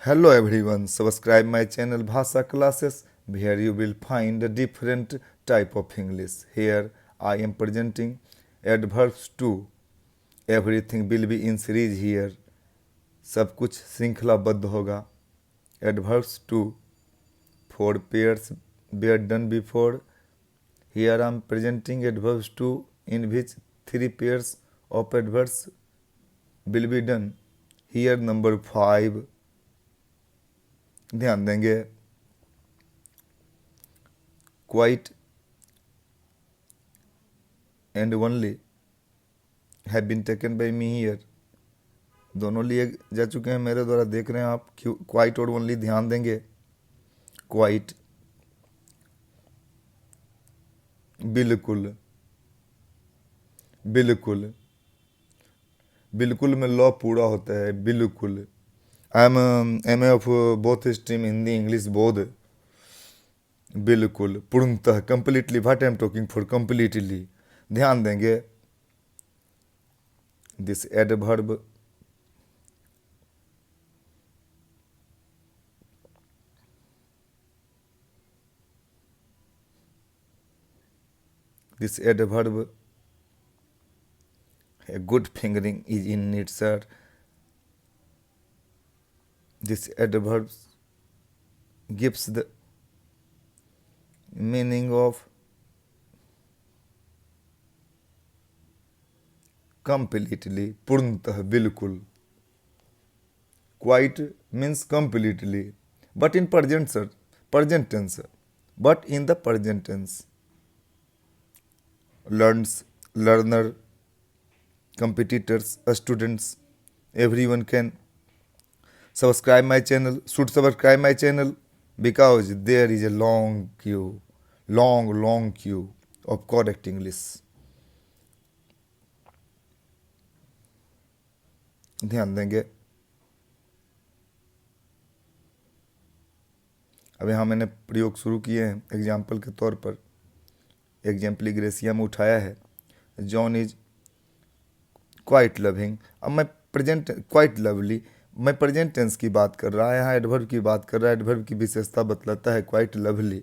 Hello everyone, subscribe my channel Bhasa Classes where you will find a different type of English. Here I am presenting adverbs to everything will be in series here. सब कुछ श्रृंखलाबद्ध होगा. Adverbs to 4 pairs were done before. Here I am presenting adverbs to in which 3 pairs of adverbs will be done. Here number 5. ध्यान देंगे. Quite and only have been taken by me here. दोनों लिए जा चुके हैं मेरे द्वारा, देख रहे हैं आप. क्वाइट और ओनली ध्यान देंगे. क्वाइट बिल्कुल, बिल्कुल, बिल्कुल में लॉ पूरा होता है. बिल्कुल. I am of both stream Hindi English बोध. बिल्कुल, पूर्णतः, completely. What I am talking for completely. ध्यान देंगे. This adverb a good fingering is in it, sir. This adverb gives the meaning of completely, पूर्णतः, बिल्कुल. Quite means completely, but in present, sir, present tense, but in the present tense. Learner, competitors, students, everyone can subscribe my channel, should subscribe my channel, because there is a long queue of correct English. ध्यान देंगे. अब यहाँ मैंने प्रयोग शुरू किए हैं example के तौर पर. एग्जाम्पल ग्रेसिया में उठाया है. John is quite loving. अब मैं प्रेजेंट क्वाइट लवली, मैं प्रेजेंट टेंस की बात कर रहा है, यहाँ एडवर्ब की बात कर रहा है. एडवर्ब की विशेषता बतलाता है quite lovely,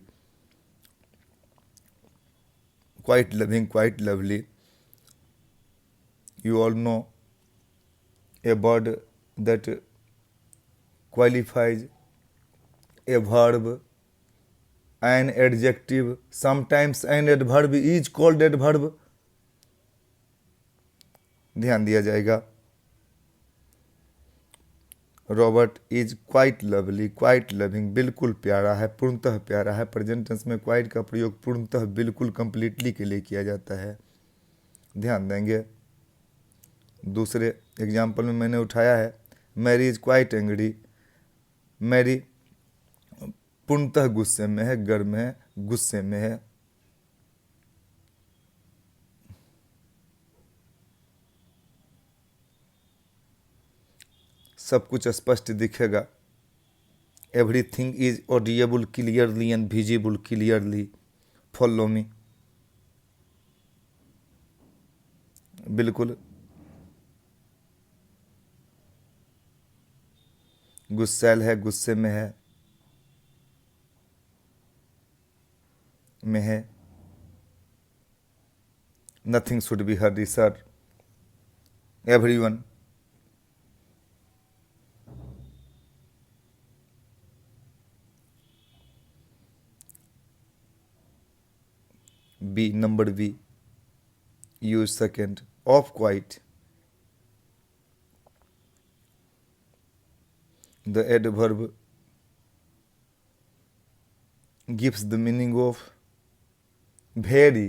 quite loving, quite lovely. You all know a word that qualifies a verb, an adjective. Sometimes an adverb is called adverb. ध्यान दिया जाएगा. Robert is quite lovely, quite loving, बिल्कुल प्यारा है, पूर्णतः प्यारा है. प्रेजेंट टेंस में क्वाइट का प्रयोग पूर्णतः, बिल्कुल, कंप्लीटली के लिए किया जाता है. ध्यान देंगे. दूसरे एग्जाम्पल में मैंने उठाया है Mary is quite angry. Mary पूर्णतः गुस्से में है, गर्म है, गुस्से में है. सब कुछ स्पष्ट दिखेगा. Everything is audible clearly and visible clearly. Follow me. बिल्कुल. गुस्सैल है, गुस्से में है, nothing should be hardy, sir. Everyone. B, number B, use second of quite. The adverb gives the meaning of very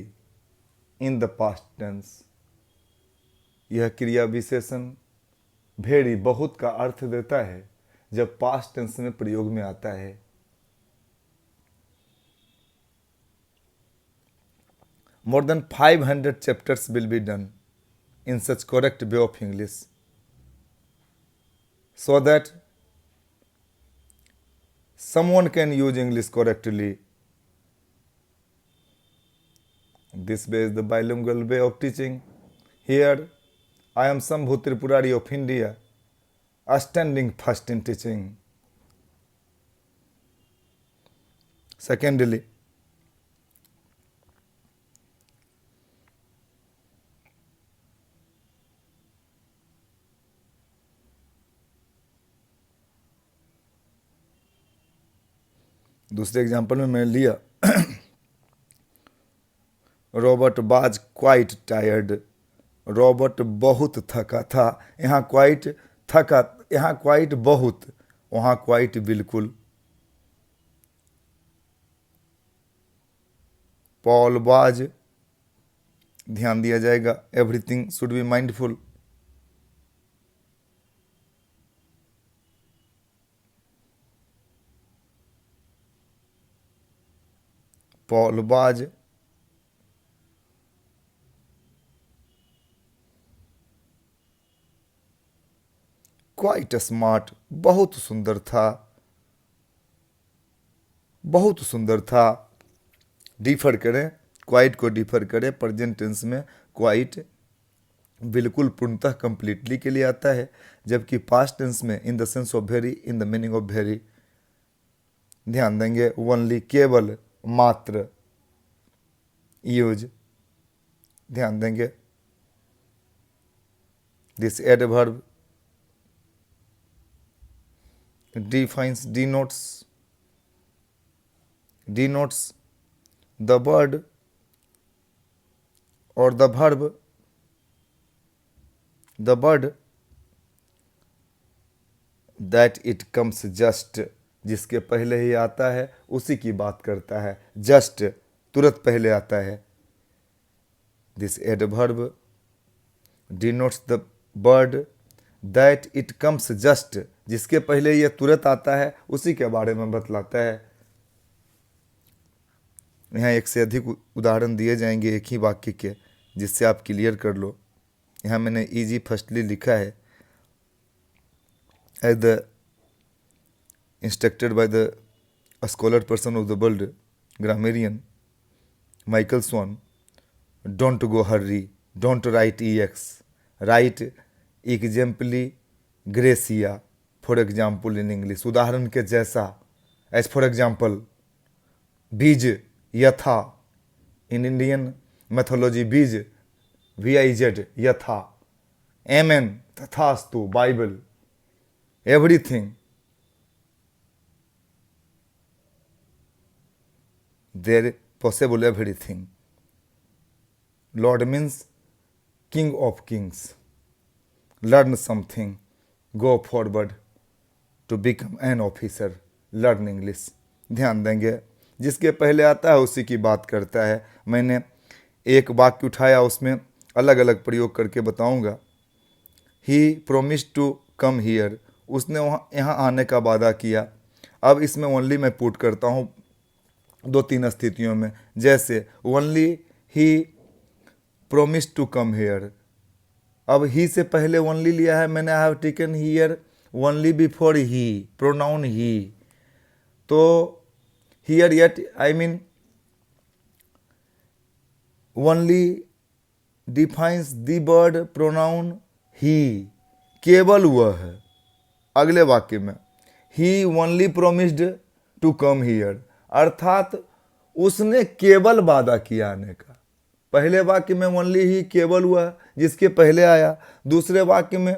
in the past tense. यह क्रिया विशेषण very, बहुत का अर्थ देता है जब पास्ट टेंस में प्रयोग में आता है. More than 500 chapters will be done in such correct way of English, so that someone can use English correctly. This way is the bilingual way of teaching. Here I am Sambhu Tripurari of India, standing first in teaching. Secondly, दूसरे example में मैंने लिया Robert was quite tired, Robert बहुत थका था। यहाँ quite थका, यहाँ क्वाइट बहुत, वहाँ क्वाइट बिल्कुल। पॉल वाज, ध्यान दिया जाएगा, everything should be mindful. Paul was quite smart, बहुत सुंदर था, बहुत सुंदर था। डिफर करें, क्वाइट को डिफर करें, प्रेजेंट टेंस में क्वाइट बिल्कुल पूर्णतः कंप्लीटली के लिए आता है, जबकि पास्ट टेंस में in the sense of very, in the meaning of very. ध्यान देंगे, ओनली, केवल, मात्र, यूज। ध्यान देंगे, this adverb defines, denotes the word or the verb, the word that it comes just, जिसके पहले ही आता है उसी की बात करता है। जस्ट, तुरंत पहले आता है। This adverb denotes the word that it comes just, जिसके पहले यह तुरंत आता है उसी के बारे में बतलाता है। यहाँ एक से अधिक उदाहरण दिए जाएंगे एक ही वाक्य के, जिससे आप क्लियर कर लो। यहाँ मैंने इजी फर्स्टली लिखा है, as the instructed by the scholar person of the world, grammarian Michael Swan, don't go hurry, don't write EX, write exempli gratia, for example in English, उदाहरण के जैसा। एज फॉर एग्जाम्पल, बीज, यथा, in Indian mythology viz, VIZ, यथा। Amen, तथास्तु, Bible, everything, there possible everything. Lord means king of kings. Learn something, go forward to become an officer, learn English. ध्यान देंगे, जिसके पहले आता है उसी की बात करता है। मैंने एक वाक्य उठाया, उसमें अलग अलग प्रयोग करके बताऊंगा। ही प्रोमिस्ड टू कम हियर, उसने वहाँ यहाँ आने का वादा किया। अब इसमें ओनली मैं पुट करता हूँ 2-3 स्थितियों में, जैसे only he promised to come here. अब ही से पहले ओनली लिया है मैंने, I have taken here only before he, pronoun he. तो here yet, I mean only defines the word pronoun he, केवल वह है। अगले वाक्य में he only promised to come here, अर्थात उसने केवल वादा किया आने का। पहले वाक्य में ओनली ही, केवल वह, जिसके पहले आया। दूसरे वाक्य में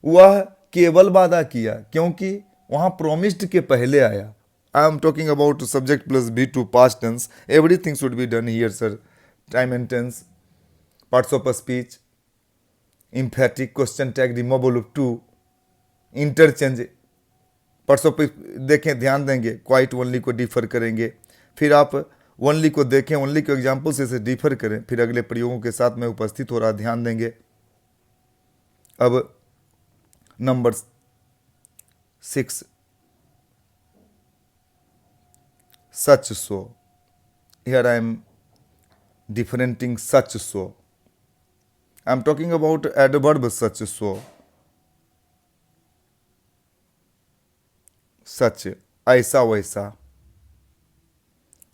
वह केवल वादा किया, क्योंकि वहाँ प्रोमिस्ड के पहले आया। I am talking about subject plus V2 past tense. Everything should be done here sir. Time and tense, parts of speech, emphatic, question tag, removal of to, interchange, parts of देखें, ध्यान देंगे, quite only को differ करेंगे। फिर आप only को देखें, only के एग्जाम्पल से इसे डिफर करें, फिर अगले प्रयोगों के साथ में उपस्थित हो रहा, ध्यान देंगे। अब number 6, such so. Here I am differenting such so. I am talking about adverb such so. Such, ऐसा वैसा,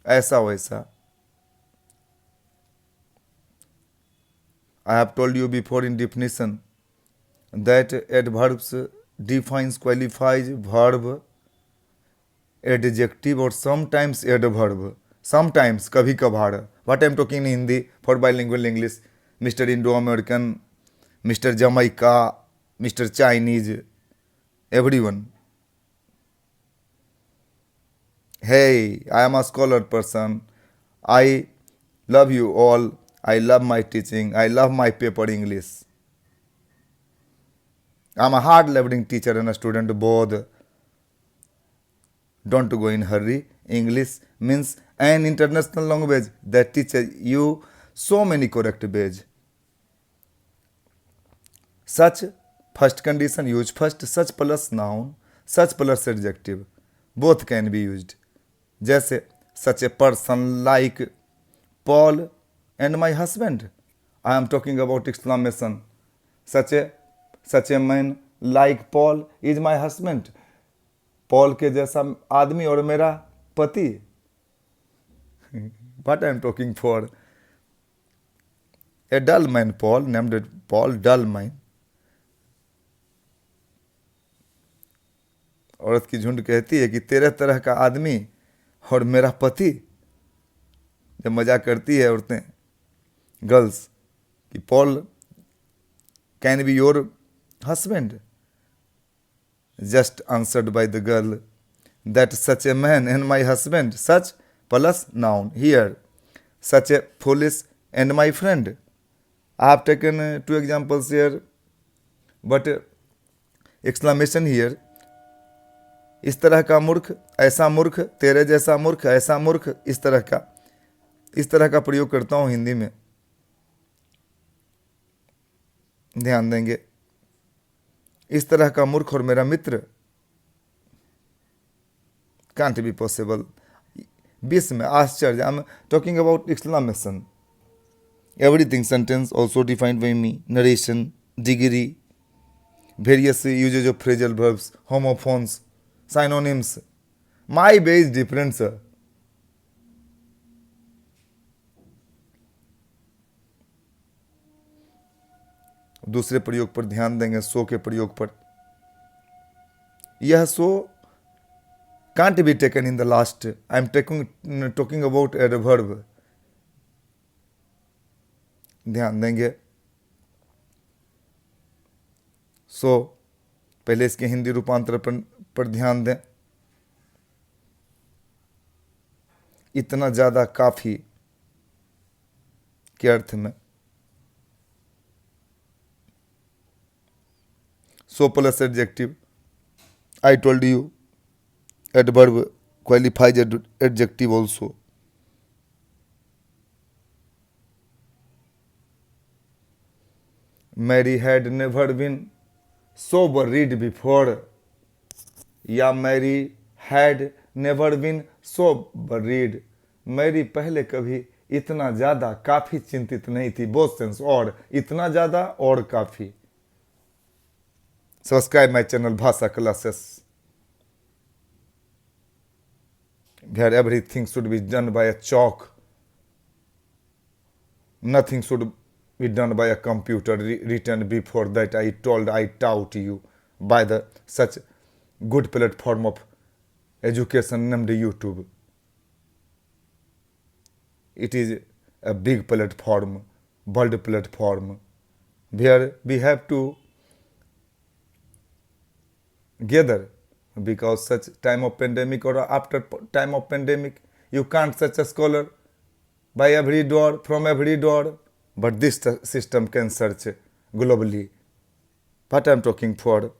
ऐसा वैसा। I have told you before in definition that adverbs defines, qualifies verb adjective और समटाइम्स एडवर्ब, समटाइम्स कभी कभार. What I am talking in Hindi for bilingual English. Mister Indo American, mister Jamaica, mister Chinese, everyone. Hey, I am a scholar person. I love you all. I love my teaching. I love my paper English. I am a hard living teacher and a student both. Don't go in hurry. English means an international language that teaches you so many correct ways. Such first condition use first, such plus noun, such plus adjective. Both can be used. जैसे such a person like Paul and my husband. I am talking about exclamation. Such a man like Paul is my husband. Paul के जैसा आदमी और मेरा पति. What I am talking for? A dull man, Paul, named Paul, dull man. औरत की झुंड कहती है कि तेरह तरह का आदमी और मेरा पति. जब मजाक करती है औरतें, गर्ल्स, कि Paul can be your husband, just answered by the girl that such a man and my husband, such plus noun here, such A foolish and my friend. I have taken two examples here but exclamation here. इस तरह का मूर्ख, ऐसा मूर्ख, तेरे जैसा मूर्ख, ऐसा मूर्ख, इस तरह का प्रयोग करता हूं हिंदी में. ध्यान देंगे. इस तरह का मूर्ख और मेरा मित्र, कांट बी पॉसिबल. 20 में आश्चर्य. I am talking about exclamation. Everything sentence also defined by me. Narration, degree, various usages of phrasal verbs, homophones, synonyms. My way is different, sir. दूसरे प्रयोग पर ध्यान देंगे, सो के प्रयोग पर. यह सो can't be taken in the last. I am talking about adverb. ध्यान देंगे. सो पहले इसके हिंदी रूपांतर पर ध्यान दें. इतना ज्यादा काफी के अर्थ में. So plus adjective. I told you adverb qualifies adjective also. Mary had never been so worried before. या Mary had never been so worried. Mary पहले कभी इतना ज़्यादा काफ़ी चिंतित नहीं थी. बोथ सेंस, और इतना ज़्यादा और काफ़ी. सब्सक्राइब माई चैनल भाषा classes. Where everything should be done by a chalk. Nothing should be done by a computer written before that. I taught you by the such good platform of education named YouTube. It is a big platform, world platform, where we have to gather, because such time of pandemic or after time of pandemic, you can't search a scholar by every door, from every door, but this system can search globally. What I am talking for.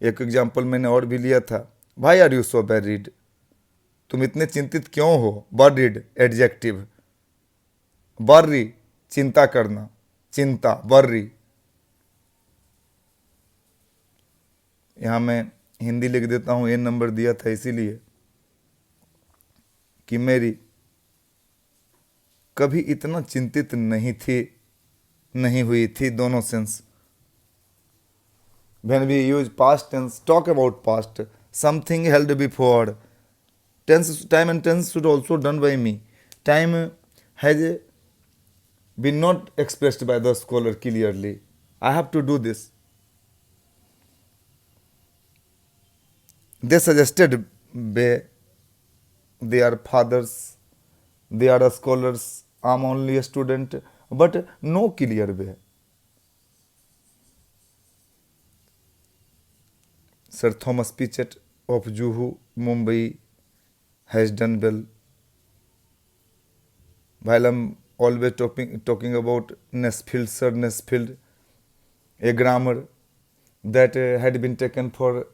एक example मैंने और भी लिया था. Why are you so worried? तुम इतने चिंतित क्यों हो? Worried adjective. worry चिंता करना, चिंता, worry. यहाँ मैं हिंदी लिख देता हूँ. ए नंबर दिया था इसीलिए कि मेरी कभी इतना चिंतित नहीं हुई थी. दोनों sense. When we use past tense, talk about past, something held before. Time and tense should also done by me. Time has been not expressed by the scholar clearly. I have to do this. they suggested by their fathers, they are scholars, I'm only a student, but no clear way. Sir Thomas Pichet of Juhu, Mumbai has done well. While I'm always talking about Nesfield, Sir Nesfield, a grammar that had been taken for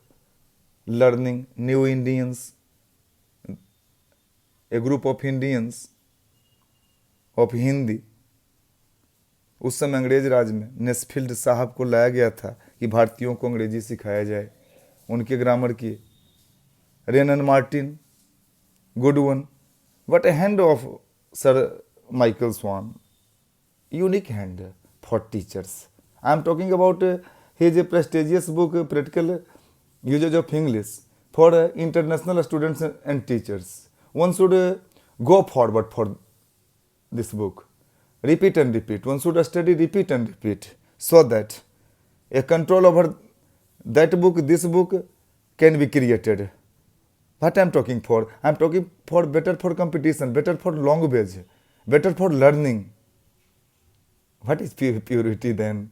learning new Indians, a group of Indians of Hindi. उस समय अंग्रेज राज में Nesfield साहब को लाया गया था कि भारतीयों को अंग्रेजी सिखाया जाए, उनके ग्रामर किए. Wren and Martin, good one, but a hand of sir Michael Swan, unique hand for teachers. I am talking about his prestigious book, Practical Usage of English for international students and teachers. One should go forward for this book. Repeat and repeat. One should study, repeat and repeat, so that a control over that book, this book can be created. What I am talking for? I am talking for better for competition, better for language, better for learning. What is purity then?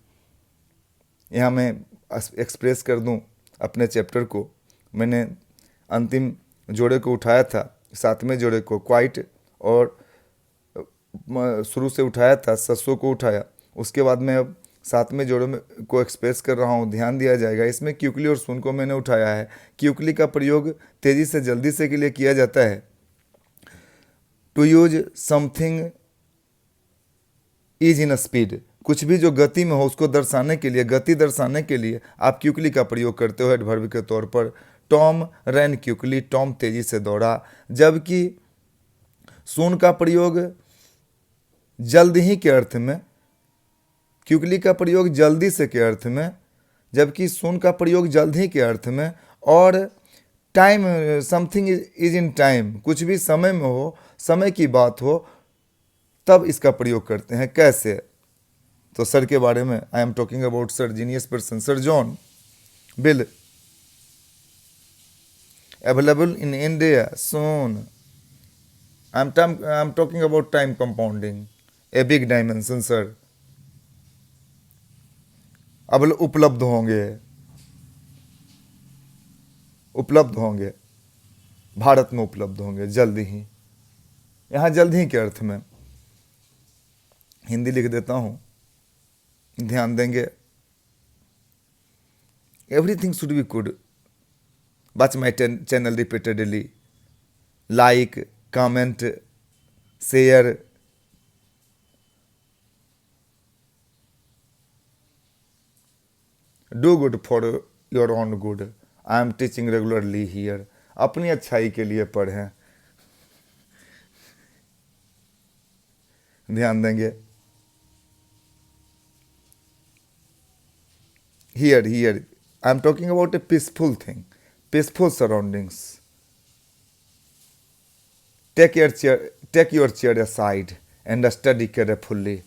यहाँ मैं express कर दूं अपने chapter को. मैंने अंतिम जोड़े को उठाया था, 7वें जोड़े को क्वाइट, और शुरू से उठाया था, ससो को उठाया. उसके बाद मैं अब 7वें जोड़े में को एक्सप्रेस कर रहा हूँ. ध्यान दिया जाएगा, इसमें क्यूकली और सुन को मैंने उठाया है. क्यूकली का प्रयोग तेज़ी से जल्दी से के लिए किया जाता है. To use something is in speed, कुछ भी जो गति में हो उसको दर्शाने के लिए, गति दर्शाने के लिए आप क्यूकली का प्रयोग करते हो एडवर्ब के तौर पर. टॉम रैन क्यूकली, टॉम तेजी से दौड़ा. जबकि सून का प्रयोग जल्द ही के अर्थ में, क्यूकली का प्रयोग जल्दी से के अर्थ में, जबकि सून का प्रयोग जल्द ही के अर्थ में. और time, something is in time, कुछ भी समय में हो, समय की बात हो, तब इसका प्रयोग करते हैं. कैसे? तो सर के बारे में I am talking about sir, genius person, sir John Bill. Available in India soon. I am talking about time compounding, a big dimension sir. अब उपलब्ध होंगे, उपलब्ध होंगे, भारत में उपलब्ध होंगे जल्दी ही. यहाँ जल्द ही के अर्थ में हिंदी लिख देता हूँ, ध्यान देंगे. Everything should be good. Watch my channel repeatedly, like, comment, share. Do good for your own good. I am teaching regularly here. अपनी अच्छाई के लिए पढ़ें. ध्यान देंगे. Here, I am talking about a peaceful thing, peaceful surroundings. Take your chair aside and study carefully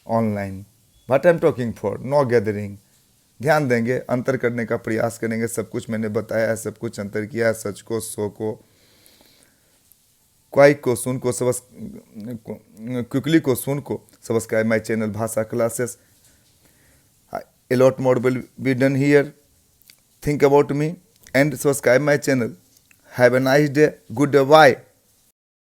online. What I am talking for? No gathering. ध्यान देंगे, अंतर करने का प्रयास करेंगे. सब कुछ मैंने बताया है, सब कुछ अंतर किया है. सच को, सो को, क्वाइक को, सुन को, क्विकली को, सुन को. सब्सक्राइब माई चैनल भाषा classes. A lot more will be done here. Think about me and subscribe my channel. Have a nice day. Good day. Bye.